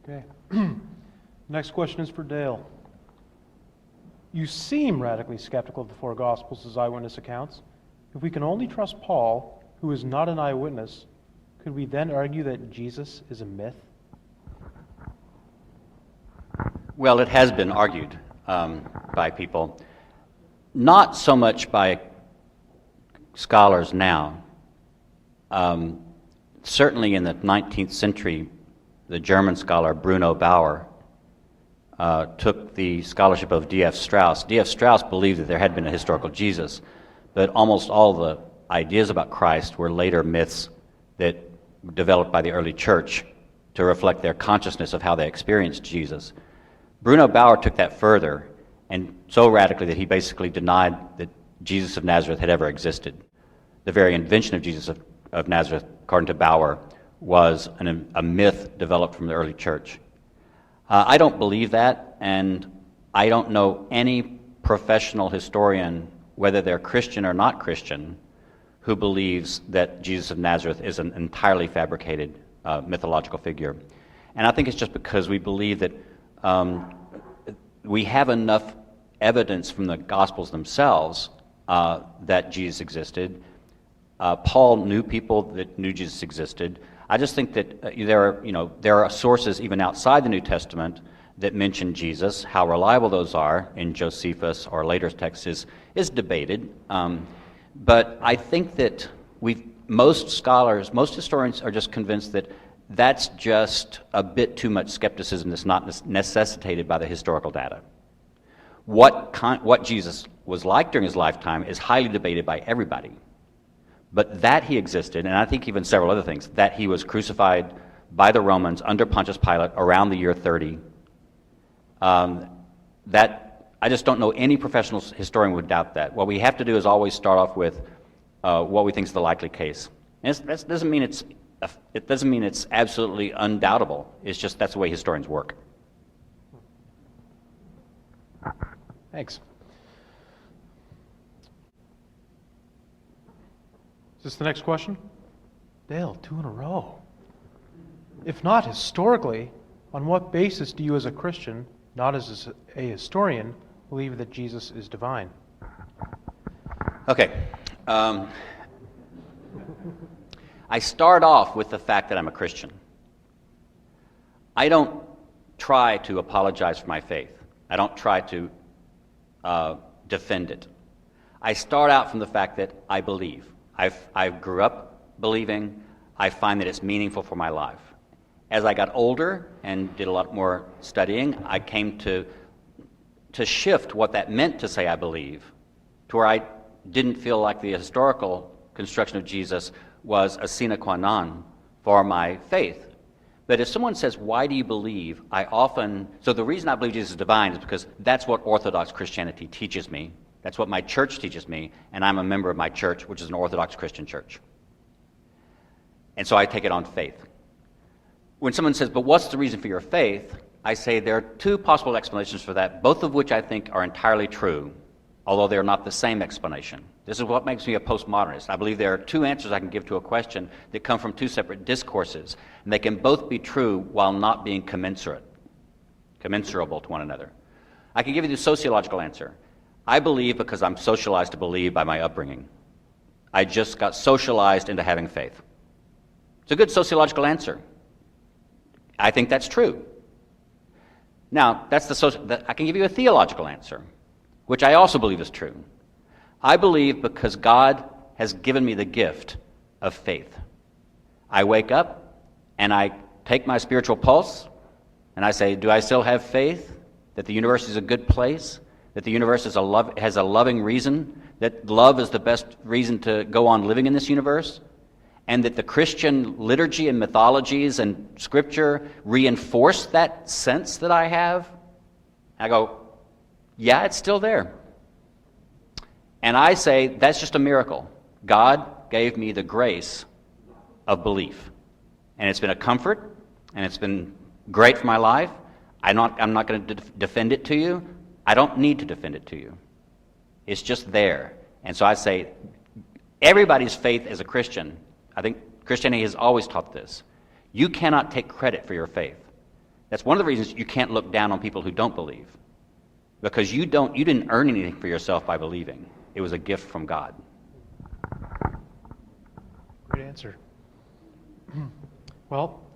Okay. Next question is for Dale. You seem radically skeptical of the four Gospels as eyewitness accounts. If we can only trust Paul, who is not an eyewitness, could we then argue that Jesus is a myth? Well, it has been argued by people, not so much by scholars now. Certainly in the 19th century, the German scholar Bruno Bauer took the scholarship of D.F. Strauss. D.F. Strauss believed that there had been a historical Jesus, but almost all the ideas about Christ were later myths that developed by the early church to reflect their consciousness of how they experienced Jesus. Bruno Bauer took that further, and so radically that he basically denied that Jesus of Nazareth had ever existed. The very invention of Jesus of Nazareth, according to Bauer, was a myth developed from the early church. I don't believe that, and I don't know any professional historian, whether they're Christian or not Christian, who believes that Jesus of Nazareth is an entirely fabricated mythological figure. And I think it's just because we believe that we have enough evidence from the Gospels themselves that Jesus existed. Paul knew people that knew Jesus existed. I just think that there are sources even outside the New Testament that mention Jesus. How reliable those are in Josephus or later texts is debated. But I think that most scholars, most historians are just convinced that that's just a bit too much skepticism that's not necessitated by the historical data. What Jesus was like during his lifetime is highly debated by everybody. But that he existed, and I think even several other things, that he was crucified by the Romans under Pontius Pilate around the year 30, that I just don't know any professional historian would doubt that. What we have to do is always start off with what we think is the likely case. And that doesn't mean it's absolutely undoubtable. It's just that's the way historians work. Thanks. Is this the next question? Dale, 2 in a row. If not historically, on what basis do you as a Christian, not as a historian, believe that Jesus is divine? Okay. I start off with the fact that I'm a Christian. I don't try to apologize for my faith. I don't try to defend it. I start out from the fact that I believe. I grew up believing. I find that it's meaningful for my life. As I got older and did a lot more studying, I came to shift what that meant to say I believe, to where I didn't feel like the historical construction of Jesus was a sine qua non for my faith. But if someone says, why do you believe? So the reason I believe Jesus is divine is because that's what Orthodox Christianity teaches me. That's what my church teaches me, and I'm a member of my church, which is an Orthodox Christian church. And so I take it on faith. When someone says, but what's the reason for your faith? I say there are 2 possible explanations for that, both of which I think are entirely true, although they're not the same explanation. This is what makes me a postmodernist. I believe there are 2 answers I can give to a question that come from 2 separate discourses, and they can both be true while not being commensurable to one another. I can give you the sociological answer. I believe because I'm socialized to believe by my upbringing. I just got socialized into having faith. It's a good sociological answer. I think that's true. Now, I can give you a theological answer, which I also believe is true. I believe because God has given me the gift of faith. I wake up and I take my spiritual pulse and I say, do I still have faith that the universe is a good place? That the universe has a loving reason, that love is the best reason to go on living in this universe, and that the Christian liturgy and mythologies and scripture reinforce that sense that I have? I go, yeah, it's still there. And I say, that's just a miracle. God gave me the grace of belief. And it's been a comfort, and it's been great for my life. I'm not going to defend it to you. I don't need to defend it to you. It's just there. And so I say, everybody's faith as a Christian, I think Christianity has always taught this. You cannot take credit for your faith. That's one of the reasons you can't look down on people who don't believe. Because you didn't earn anything for yourself by believing. It was a gift from God. Great answer. Well,